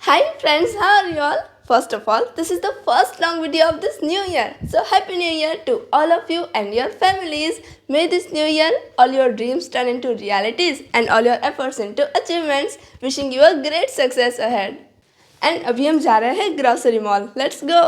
Hi friends, how are you all? First of all, this is the first long video of this new year. So happy new year to all of you and your families. May this new year all your dreams turn into realities and all your efforts into achievements. Wishing you a great success ahead. And अभी हम जा रहे हैं grocery mall. Let's go.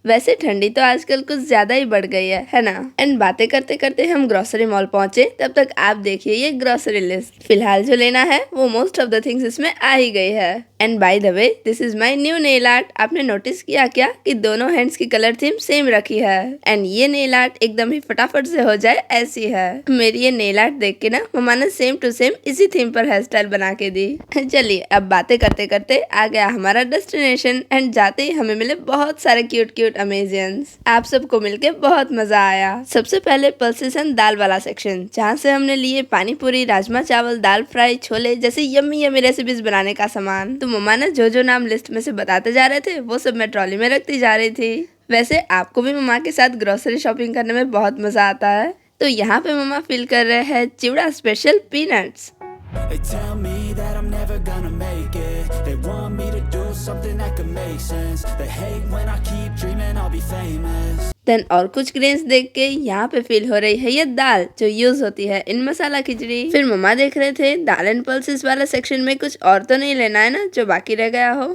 वैसे ठंडी तो आजकल कुछ ज्यादा ही बढ़ गई है ना। एंड बातें करते करते हम ग्रोसरी मॉल पहुंचे, तब तक आप देखिए ये ग्रोसरी लिस्ट। फिलहाल जो लेना है वो मोस्ट ऑफ द थिंग्स इसमें आ ही गई है। And by the way, this is my new nail art. आपने नोटिस किया क्या कि दोनों हैंड्स की कलर थीम सेम रखी है। एंड ये नेल आर्ट एकदम ही फटाफट से हो जाए ऐसी है। मेरी ये नेल आर्ट देख के ना मम्मा ने सेम टू सेम इसी थीम पर हेयर स्टाइल बना के दी। चलिए अब बातें करते करते आ गया हमारा डेस्टिनेशन। एंड जाते ही हमें मिले बहुत सारे क्यूट क्यूट अमेजियंस। आप सबको मिलके बहुत मजा आया। सबसे पहले पल्सेस एंड दाल वाला सेक्शन, जहाँ से हमने लिए पानी पूरी, राजमा चावल, दाल फ्राई, छोले जैसे यम्मी यम्मी रेसिपीज बनाने का सामान। तो मम्मा ने जो नाम लिस्ट में से बताते जा रहे थे वो सब मैं ट्रॉली में रखती जा रही थी। वैसे आपको भी मम्मा के साथ ग्रोसरी शॉपिंग करने में बहुत मजा आता है। तो यहाँ पे मम्मा फील कर रहे हैं chivda special peanuts. They tell me that I'm never gonna make it. They want me to do something that could make sense. They hate when I keep dreaming I'll be famous. Then और कुछ grains देख के यहाँ पे feel हो रही है ये दाल जो यूज होती है इन मसाला खिचड़ी। फिर मम्मा देख रहे थे दाल एंड पल्सेस वाला सेक्शन में कुछ और तो नहीं लेना है ना जो बाकी रह गया हो।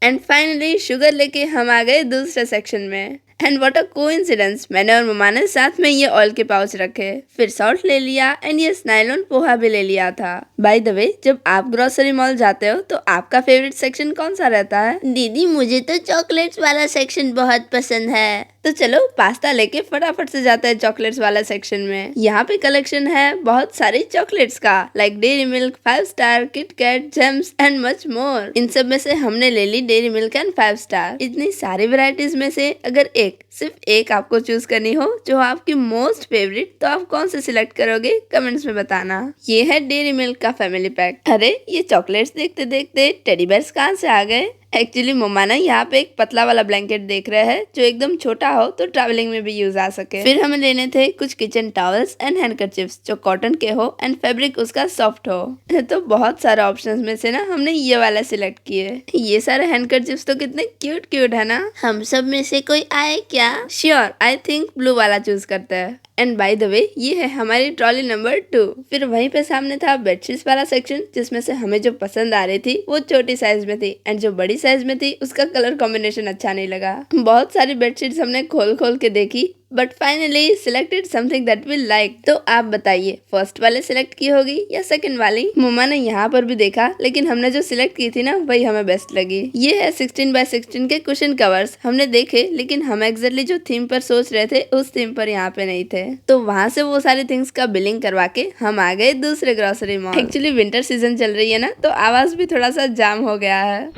एंड फाइनली शुगर लेके हम आ गए दूसरे सेक्शन में। एंड व्हाट अ कोइंसिडेंस, मैंने और मम्मा ने साथ में ये ऑयल के पाउच रखे। फिर सॉल्ट ले लिया एंड ये नायलॉन पोहा भी ले लिया था। बाय द वे, जब आप ग्रोसरी मॉल जाते हो तो आपका फेवरेट सेक्शन कौन सा रहता है? दीदी मुझे तो चॉकलेट्स वाला सेक्शन बहुत पसंद है। तो चलो पास्ता लेके फटाफट से जाते हैं चॉकलेट्स वाला सेक्शन में। यहाँ पे कलेक्शन है बहुत सारी चॉकलेट्स का, like Dairy Milk, 5 Star, KitKat, Gems and much more. इन सब में से हमने ले ली डेयरी मिल्क एंड 5 स्टार। इतनी सारी वैरायटीज में से अगर सिर्फ एक आपको चूज करनी हो जो आपकी मोस्ट फेवरेट, तो आप कौन से सिलेक्ट करोगे कमेंट्स में बताना। ये है डेयरी मिल्क का फैमिली पैक। अरे ये चॉकलेट्स देखते देखते टेडी बेयर्स कहाँ से आ गए? एक्चुअली मम्मा ना यहाँ पे एक पतला वाला ब्लैंकेट देख रहे हैं जो एकदम छोटा हो तो ट्रैवलिंग में भी यूज आ सके। फिर हमें लेने थे कुछ किचन टॉवल्स एंड हैंडकरचिप्स जो कॉटन के हो एंड फैब्रिक उसका सॉफ्ट हो। तो बहुत सारे ऑप्शंस में से ना हमने ये वाला सिलेक्ट किए। ये सारे हैंडकरचिप्स तो कितने क्यूट क्यूट है ना। हम सब में से कोई आए क्या? श्योर, आई थिंक ब्लू वाला चूज करते हैं। एंड बाय द वे, ये है हमारी ट्रॉली नंबर 2। फिर वहीं पे सामने था बेडशीट्स वाला सेक्शन, जिसमें से हमें जो पसंद आ रही थी वो छोटी साइज में थी एंड जो बड़ी साइज में थी उसका कलर कॉम्बिनेशन अच्छा नहीं लगा। बहुत सारी बेडशीट्स हमने खोल खोल के देखी but finally selected something that we like. तो आप बताइए फर्स्ट वाले सिलेक्ट की होगी या सेकंड वाली? मम्मा ने यहाँ पर भी देखा लेकिन हमने जो सिलेक्ट की थी ना वही हमें बेस्ट लगी। ये है 16 बाय 16 के कुशन कवर्स। हमने देखे लेकिन हम एग्जैक्टली जो थीम पर सोच रहे थे उस थीम पर यहाँ पे नहीं थे। तो वहाँ से वो सारे थिंग्स का बिलिंग करवा के हम आ गए दूसरे grocery mall. Actually winter season चल रही है ना तो आवाज भी थोड़ा सा जाम हो गया है।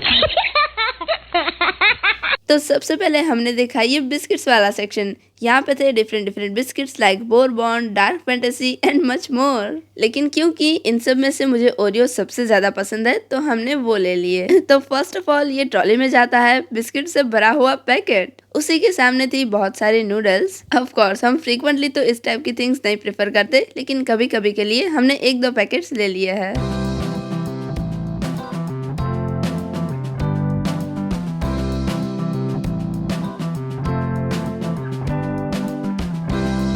तो सबसे पहले हमने देखा ये बिस्किट्स वाला सेक्शन। यहाँ पे थे different different biscuits like bourbon, dark fantasy and much मोर। लेकिन क्योंकि इन सब में से मुझे ओरियो सबसे ज्यादा पसंद है तो हमने वो ले लिए। तो फर्स्ट ऑफ ऑल ये ट्रॉली में जाता है बिस्किट से भरा हुआ पैकेट। उसी के सामने थी बहुत सारी नूडल्स। ऑफ कोर्स हम फ्रीक्वेंटली तो इस टाइप की थिंग्स नहीं प्रेफर करते, लेकिन कभी कभी के लिए हमने 1-2 पैकेट्स ले लिए हैं।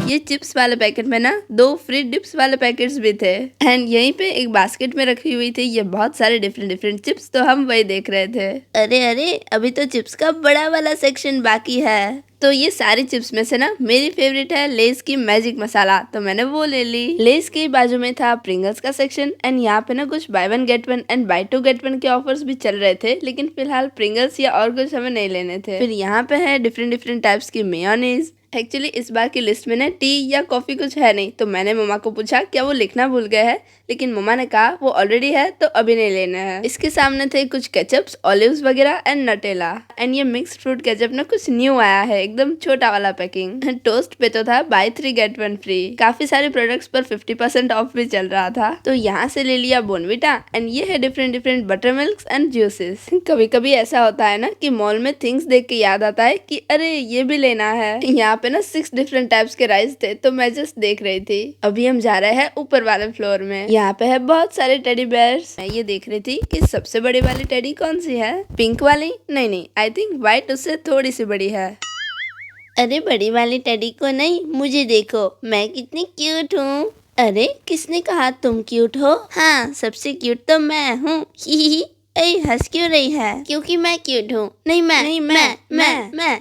ये चिप्स वाले पैकेट में ना 2 फ्री डिप्स वाले पैकेट्स भी थे। एंड यहीं पे एक बास्केट में रखी हुई थी ये बहुत सारे डिफरेंट डिफरेंट चिप्स, तो हम वही देख रहे थे। अरे अभी तो चिप्स का बड़ा वाला सेक्शन बाकी है। तो ये सारी चिप्स में से ना मेरी फेवरेट है लेस की मैजिक मसाला, तो मैंने वो ले ली। लेस के बाजू में था प्रिंगल्स का सेक्शन एंड यहाँ पे ना कुछ buy 1 get 1 and buy 2 get 1 के ऑफर्स भी चल रहे थे, लेकिन फिलहाल प्रिंगल्स या और कुछ हमें नहीं लेने थे। फिर यहाँ पे है डिफरेंट डिफरेंट टाइप्स की मेयोनीज। एक्चुअली इस बार की लिस्ट में ना टी या कॉफी कुछ है नहीं, तो मैंने मम्मा को पूछा क्या वो लिखना भूल गए हैं, लेकिन मम्मा ने कहा वो ऑलरेडी है तो अभी नहीं लेना है। इसके सामने थे कुछ केचप्स, ऑलिव्स वगैरह एंड नटेला। एंड ये मिक्स्ड फ्रूट केचप ना कुछ न्यू आया है, एकदम छोटा वाला पैकिंग। टोस्ट पे तो था बाय 3 गेट 1 फ्री। काफी सारे प्रोडक्ट्स पर 50% ऑफ भी चल रहा था, तो यहाँ से ले लिया बोनविटा। एंड ये है different different butter milk and juices. कभी कभी ऐसा होता है ना कि मॉल में थिंग्स देख के याद आता है कि अरे ये भी लेना है। यहाँ पे ना 6 डिफरेंट टाइप्स के राइस थे, तो मैं जस्ट देख रही थी। अभी हम जा रहे हैं ऊपर वाले फ्लोर में। यहाँ पे है बहुत सारे टेडी बेयर्स। मैं ये देख रही थी कि सबसे बड़ी वाली टेडी कौन सी है। पिंक वाली? नहीं, आई थिंक व्हाइट उससे थोड़ी सी बड़ी है। अरे बड़ी वाली टेडी को नहीं, मुझे देखो, मैं कितनी क्यूट हूँ। अरे किसने कहा तुम क्यूट हो? हाँ, सबसे क्यूट तो मैं हूँ। ही ऐ हंस क्यों रही है? क्योंकि मैं क्यूट हूँ। नहीं मैं।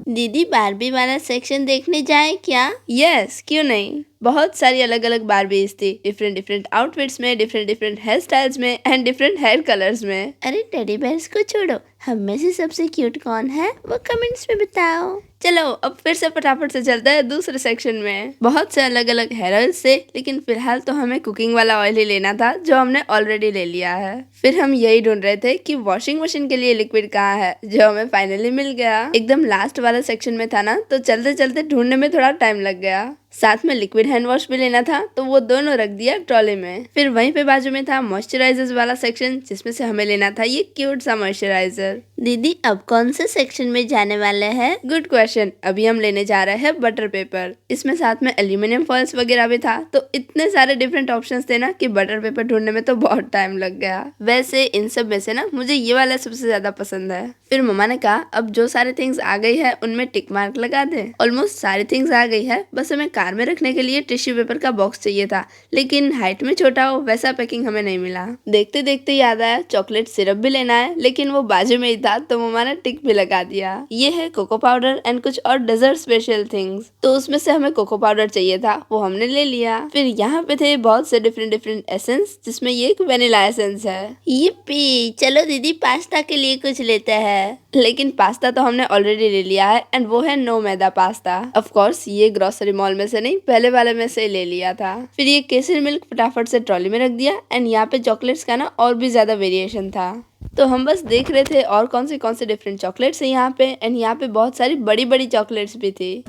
दीदी बारबी वाला सेक्शन देखने जाए क्या? यस, क्यों नहीं। बहुत सारी अलग अलग बारबीज थी, डिफरेंट आउटफिट्स में, डिफरेंट हेयर स्टाइल्स में एंड डिफरेंट हेयर कलर्स में। अरे टेडी बेयर्स को छोड़ो, हम में से सबसे क्यूट कौन है वो कमेंट्स में बताओ। चलो अब फिर से फटाफट से चलता है दूसरे सेक्शन में। बहुत से अलग अलग हेयर ऑयल्स थे, लेकिन फिलहाल तो हमें कुकिंग वाला ऑयल ही लेना था जो हमने ऑलरेडी ले लिया है। फिर हम यही ढूंढ रहे थे कि वॉशिंग मशीन के लिए लिक्विड कहाँ है, जो हमें फाइनली मिल गया। एकदम लास्ट वाला सेक्शन में था ना, तो चलते चलते ढूंढने में थोड़ा टाइम लग गया। साथ में लिक्विड हैंड वॉश भी लेना था, तो वो दोनों रख दिया ट्रॉली में। फिर वहीं पे बाजू में था मॉइस्चराइजर्स वाला सेक्शन, जिसमें से हमें लेना था ये क्यूट सा मॉइस्चराइजर। दीदी अब कौन से सेक्शन में जाने वाले हैं? Good question. अभी हम लेने जा रहे हैं बटर पेपर। इसमें साथ में एल्यूमिनियम फॉइल्स वगैरह भी था, तो इतने सारे डिफरेंट ऑप्शंस थे ना कि बटर पेपर ढूंढने में तो बहुत टाइम लग गया। वैसे इन सब में से ना मुझे ये वाला सबसे ज्यादा पसंद है। फिर मम्मा ने कहा अब जो सारे थिंग्स आ गई है उनमें टिक मार्क लगा दे। ऑलमोस्ट सारी थिंग्स आ गई है, बस हमें कार में रखने के लिए टिश्यू पेपर का बॉक्स चाहिए था, लेकिन हाइट में छोटा हो वैसा पैकिंग हमें नहीं मिला। देखते देखते याद आया चॉकलेट सिरप भी लेना है, लेकिन वो बाजू में ही था, तो मम्मा ने टिक भी लगा दिया। ये है कोको पाउडर एंड कुछ और डेजर्ट स्पेशल थिंग्स, तो उसमें से हमें कोको पाउडर चाहिए था, वो हमने ले लिया। फिर यहाँ पे थे बहुत से डिफरेंट एसेंस, जिसमें ये एक वेनिला एसेंस है। yippee, चलो दीदी पास्ता के लिए कुछ लेते हैं। लेकिन पास्ता तो हमने ऑलरेडी ले लिया है, एंड वो है नो मैदा पास्ता। ऑफ कोर्स ये ग्रोसरी मॉल में से नहीं, पहले वाले में से ले लिया था। फिर ये केसर मिल्क फटाफट से ट्रॉली में रख दिया, एंड यहाँ पे चॉकलेट्स का ना और भी ज्यादा वेरिएशन था, तो हम बस देख रहे थे और कौन से डिफरेंट चॉकलेट्स है यहाँ पे। एंड यहाँ पे बहुत सारी बड़ी बड़ी चॉकलेट्स भी थी।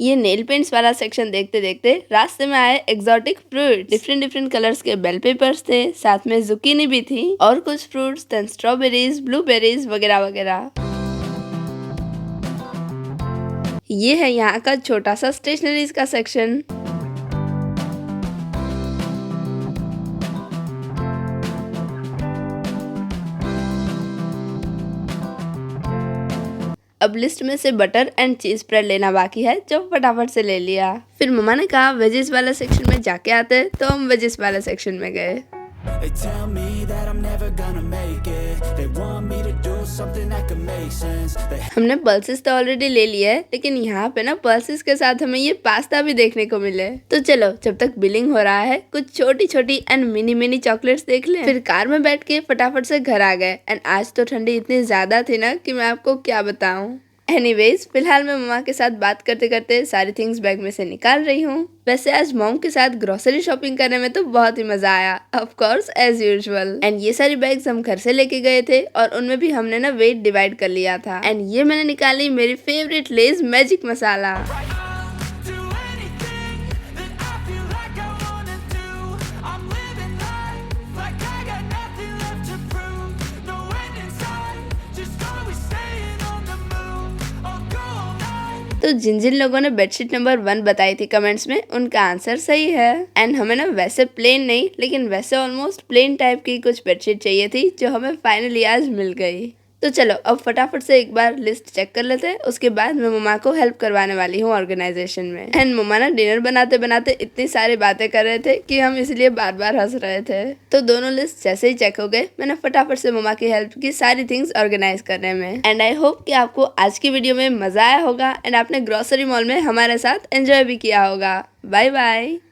ये नेल पेंट्स वाला सेक्शन देखते देखते रास्ते में आए एक्सोटिक फ्रूट। डिफरेंट कलर्स के बेल पेपर्स थे, साथ में जुकीनी भी थी और कुछ फ्रूट्स, देन स्ट्रॉबेरीज, ब्लूबेरीज वगैरह वगैरह। ये है यहाँ का छोटा सा स्टेशनरीज का सेक्शन। अब लिस्ट में से बटर एंड चीज स्प्रेड लेना बाकी है, जो फटाफट से ले लिया। फिर मम्मा ने कहा वेजिस वाले सेक्शन में जाके आते, तो हम वेजिस वाले सेक्शन में गए। They tell me that I'm never gonna make it. They want me to do something that could make sense. हमने पल्सेस तो ऑलरेडी ले लिए, लेकिन यहाँ पे ना पल्सेस के साथ हमें ये पास्ता भी देखने को मिले। तो चलो जब तक बिलिंग हो रहा है कुछ छोटी छोटी एंड मिनी चॉकलेट्स देख ले। फिर कार में बैठ के फटाफट से घर आ गए, एंड आज तो ठंडी इतनी ज्यादा थी ना कि मैं आपको क्या बताऊं। एनीवेज फिलहाल मैं मम्मा के साथ बात करते करते सारी थिंग्स बैग में से निकाल रही हूँ। वैसे आज मॉम के साथ ग्रोसरी शॉपिंग करने में तो बहुत ही मजा आया, of course as usual. And ये सारी बैग्स हम घर से लेके गए थे, और उनमें भी हमने ना वेट डिवाइड कर लिया था। एंड ये मैंने निकाली मेरी फेवरेट लेज मैजिक मसाला। तो जिन जिन लोगों ने बेडशीट नंबर 1 बताई थी कमेंट्स में, उनका आंसर सही है। एंड हमें ना वैसे प्लेन नहीं, लेकिन वैसे ऑलमोस्ट प्लेन टाइप की कुछ बेडशीट चाहिए थी, जो हमें फाइनली आज मिल गई। तो चलो अब फटाफट से एक बार लिस्ट चेक कर लेते हैं, उसके बाद मैं मम्मा को हेल्प करवाने वाली हूँ ऑर्गेनाइजेशन में। एंड मम्मा ना डिनर बनाते बनाते इतनी सारी बातें कर रहे थे कि हम इसलिए बार बार हंस रहे थे। तो दोनों लिस्ट जैसे ही चेक हो गए, मैंने फटाफट से मम्मा की हेल्प की सारी थिंग्स ऑर्गेनाइज करने में। एंड आई होप कि आपको आज की वीडियो में मजा आया होगा, एंड आपने ग्रोसरी मॉल में हमारे साथ एंजॉय भी किया होगा। Bye bye.